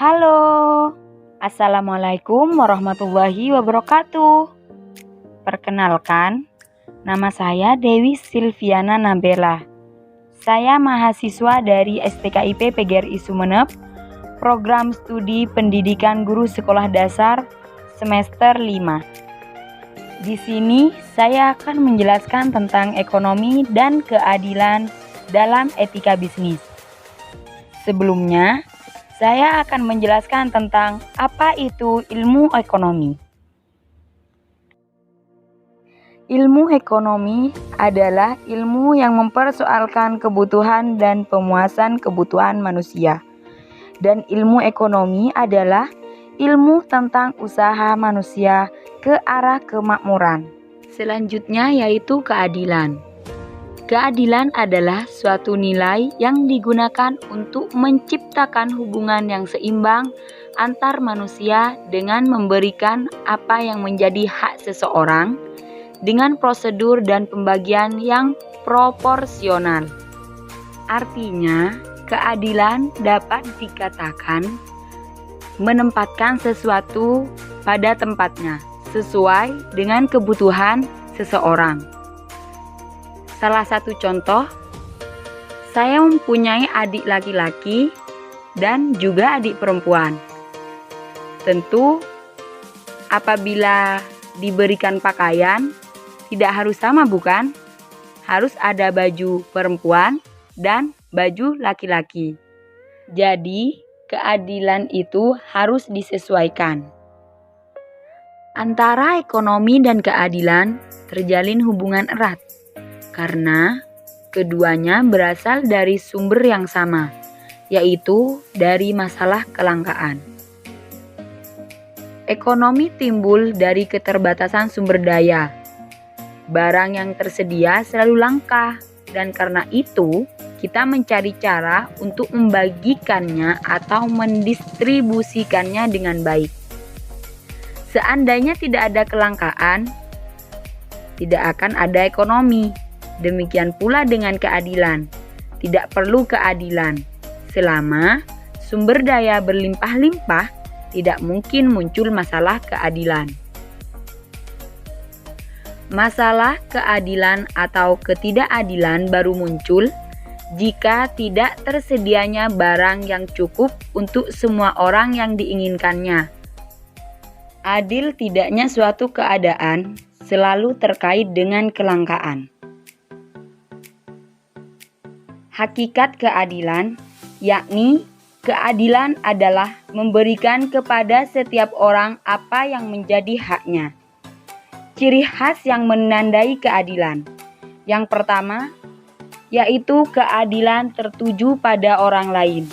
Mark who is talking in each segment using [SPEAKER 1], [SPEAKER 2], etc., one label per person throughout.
[SPEAKER 1] Halo, Assalamualaikum warahmatullahi wabarakatuh. Perkenalkan, nama saya Dewi Silviana Nabela. Saya mahasiswa dari STKIP PGRI Sumeneb, Program Studi Pendidikan Guru Sekolah Dasar semester 5. Di sini saya akan menjelaskan tentang ekonomi dan keadilan dalam etika bisnis. Sebelumnya, saya akan menjelaskan tentang apa itu ilmu ekonomi. Ilmu ekonomi adalah ilmu yang mempersoalkan kebutuhan dan pemuasan kebutuhan manusia. Dan ilmu ekonomi adalah ilmu tentang usaha manusia ke arah kemakmuran. Selanjutnya yaitu keadilan. Keadilan adalah suatu nilai yang digunakan untuk menciptakan hubungan yang seimbang antar manusia dengan memberikan apa yang menjadi hak seseorang dengan prosedur dan pembagian yang proporsional. Artinya, keadilan dapat dikatakan menempatkan sesuatu pada tempatnya sesuai dengan kebutuhan seseorang. Salah satu contoh, saya mempunyai adik laki-laki dan juga adik perempuan. Tentu, apabila diberikan pakaian, tidak harus sama bukan? Harus ada baju perempuan dan baju laki-laki. Jadi, keadilan itu harus disesuaikan. Antara ekonomi dan keadilan terjalin hubungan erat. Karena keduanya berasal dari sumber yang sama, yaitu dari masalah kelangkaan. Ekonomi timbul dari keterbatasan sumber daya. Barang yang tersedia selalu langka, dan karena itu kita mencari cara untuk membagikannya atau mendistribusikannya dengan baik. Seandainya tidak ada kelangkaan, tidak akan ada ekonomi. Demikian pula dengan keadilan. Tidak perlu keadilan. Selama sumber daya berlimpah-limpah, tidak mungkin muncul masalah keadilan. Masalah keadilan atau ketidakadilan baru muncul jika tidak tersedianya barang yang cukup untuk semua orang yang diinginkannya. Adil tidaknya suatu keadaan selalu terkait dengan kelangkaan. Hakikat keadilan, yakni keadilan adalah memberikan kepada setiap orang apa yang menjadi haknya. Ciri khas yang menandai keadilan. Yang pertama, yaitu keadilan tertuju pada orang lain.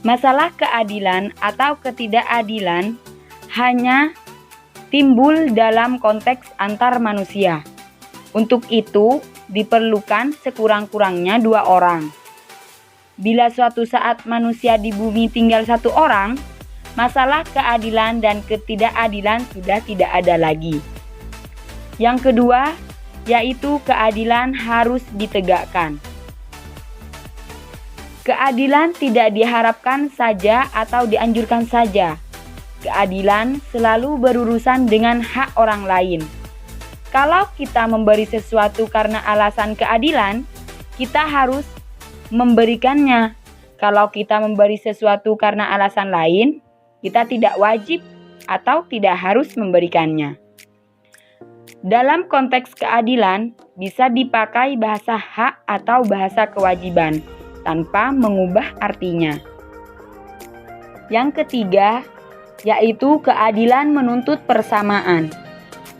[SPEAKER 1] Masalah keadilan atau ketidakadilan hanya timbul dalam konteks antar manusia. Untuk itu, diperlukan sekurang-kurangnya 2 orang. Bila suatu saat manusia di bumi tinggal 1 orang, masalah keadilan dan ketidakadilan sudah tidak ada lagi. Yang kedua, yaitu keadilan harus ditegakkan. Keadilan tidak diharapkan saja atau dianjurkan saja. Keadilan selalu berurusan dengan hak orang lain. Kalau kita memberi sesuatu karena alasan keadilan, kita harus memberikannya. Kalau kita memberi sesuatu karena alasan lain, kita tidak wajib atau tidak harus memberikannya. Dalam konteks keadilan, bisa dipakai bahasa hak atau bahasa kewajiban tanpa mengubah artinya. Yang ketiga, yaitu keadilan menuntut persamaan.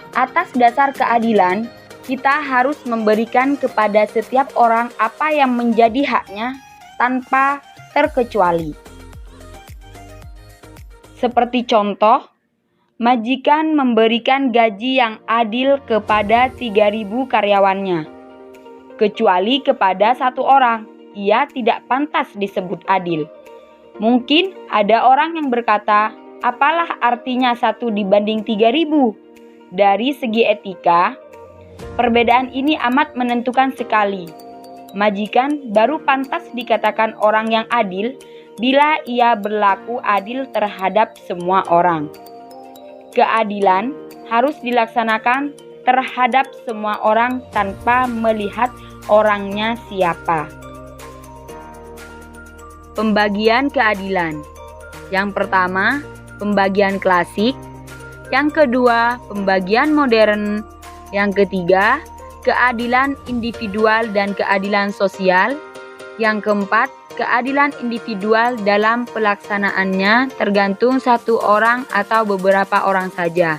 [SPEAKER 1] Atas dasar keadilan, kita harus memberikan kepada setiap orang apa yang menjadi haknya tanpa terkecuali. Seperti contoh, majikan memberikan gaji yang adil kepada 3.000 karyawannya. Kecuali kepada 1 orang, ia tidak pantas disebut adil. Mungkin ada orang yang berkata, apalah artinya 1 dibanding 3.000? Dari segi etika, perbedaan ini amat menentukan sekali. Majikan baru pantas dikatakan orang yang adil bila ia berlaku adil terhadap semua orang. Keadilan harus dilaksanakan terhadap semua orang tanpa melihat orangnya siapa. Pembagian keadilan. Yang pertama, pembagian klasik. Yang kedua, pembagian modern. Yang ketiga, keadilan individual dan keadilan sosial. Yang keempat, keadilan individual dalam pelaksanaannya tergantung satu orang atau beberapa orang saja.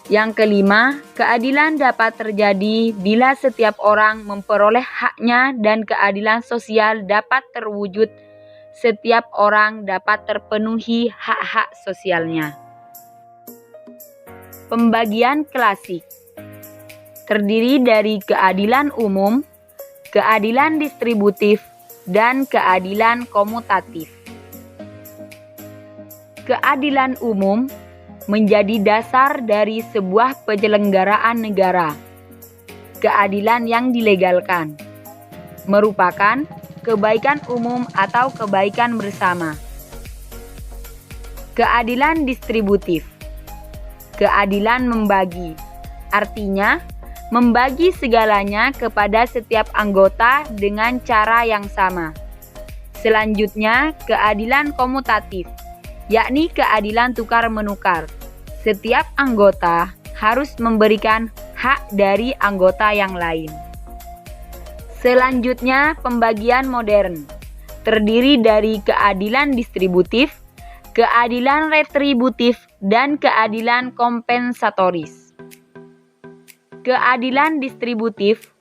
[SPEAKER 1] Yang kelima, keadilan dapat terjadi bila setiap orang memperoleh haknya dan keadilan sosial dapat terwujud. Setiap orang dapat terpenuhi hak-hak sosialnya. Pembagian klasik terdiri dari keadilan umum, keadilan distributif, dan keadilan komutatif. Keadilan umum menjadi dasar dari sebuah penyelenggaraan negara. Keadilan yang dilegalkan merupakan kebaikan umum atau kebaikan bersama. Keadilan distributif, keadilan membagi, artinya membagi segalanya kepada setiap anggota dengan cara yang sama. Selanjutnya, keadilan komutatif, yakni keadilan tukar-menukar. Setiap anggota harus memberikan hak dari anggota yang lain. Selanjutnya, pembagian modern, terdiri dari keadilan distributif, keadilan retributif, dan keadilan kompensatoris. Keadilan distributif,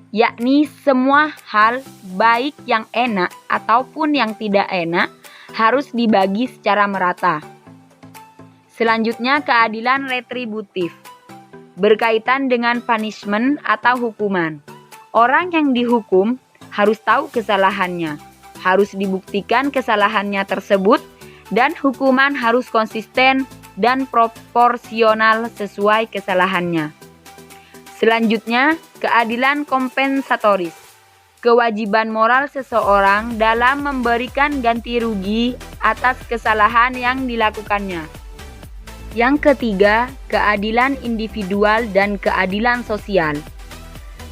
[SPEAKER 1] yakni semua hal baik yang enak ataupun yang tidak enak harus dibagi secara merata. Selanjutnya, keadilan retributif, berkaitan dengan punishment atau hukuman. Orang yang dihukum harus tahu kesalahannya, harus dibuktikan kesalahannya tersebut, dan hukuman harus konsisten dan proporsional sesuai kesalahannya. Selanjutnya, keadilan kompensatoris, kewajiban moral seseorang dalam memberikan ganti rugi atas kesalahan yang dilakukannya. Yang ketiga, keadilan individual dan keadilan sosial.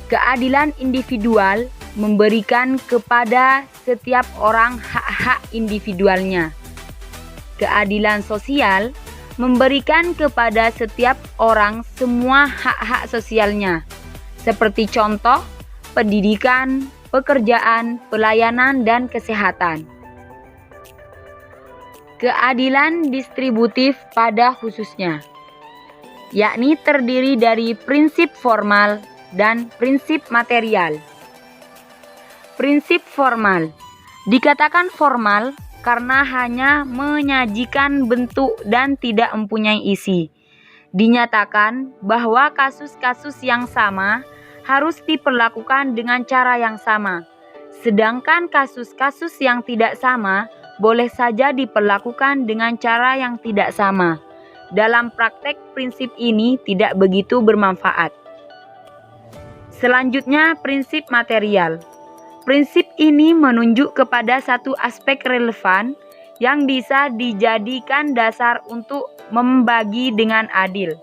[SPEAKER 1] Keadilan individual memberikan kepada setiap orang hak-hak individualnya. Keadilan sosial memberikan kepada setiap orang semua hak-hak sosialnya, seperti contoh, pendidikan, pekerjaan, pelayanan, dan kesehatan. Keadilan distributif pada khususnya, yakni terdiri dari prinsip formal dan prinsip material. Prinsip formal dikatakan formal karena hanya menyajikan bentuk dan tidak mempunyai isi. Dinyatakan bahwa kasus-kasus yang sama harus diperlakukan dengan cara yang sama, sedangkan kasus-kasus yang tidak sama boleh saja diperlakukan dengan cara yang tidak sama. Dalam praktek, prinsip ini tidak begitu bermanfaat. Selanjutnya, prinsip material. Prinsip ini menunjuk kepada satu aspek relevan yang bisa dijadikan dasar untuk membagi dengan adil.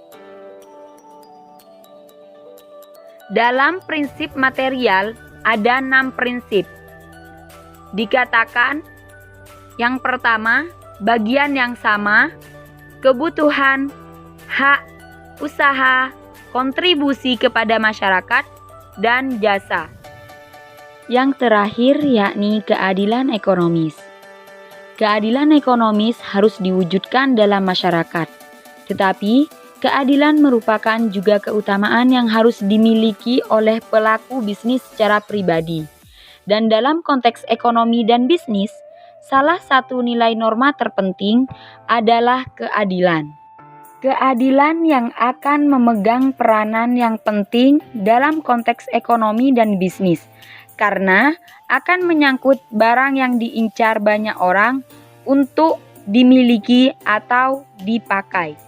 [SPEAKER 1] Dalam prinsip material ada 6 prinsip. Dikatakan yang pertama, bagian yang sama, kebutuhan, hak, usaha, kontribusi kepada masyarakat, dan jasa. Yang terakhir yakni keadilan ekonomis. Keadilan ekonomis harus diwujudkan dalam masyarakat, tetapi keadilan merupakan juga keutamaan yang harus dimiliki oleh pelaku bisnis secara pribadi. Dan dalam konteks ekonomi dan bisnis, salah satu nilai norma terpenting adalah keadilan. Keadilan yang akan memegang peranan yang penting dalam konteks ekonomi dan bisnis, karena akan menyangkut barang yang diincar banyak orang untuk dimiliki atau dipakai.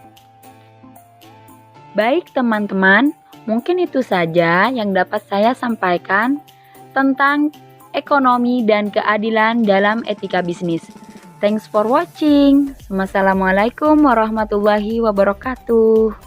[SPEAKER 1] Baik teman-teman, mungkin itu saja yang dapat saya sampaikan tentang ekonomi, dan keadilan dalam etika bisnis. Thanks for watching. Wassalamualaikum warahmatullahi wabarakatuh.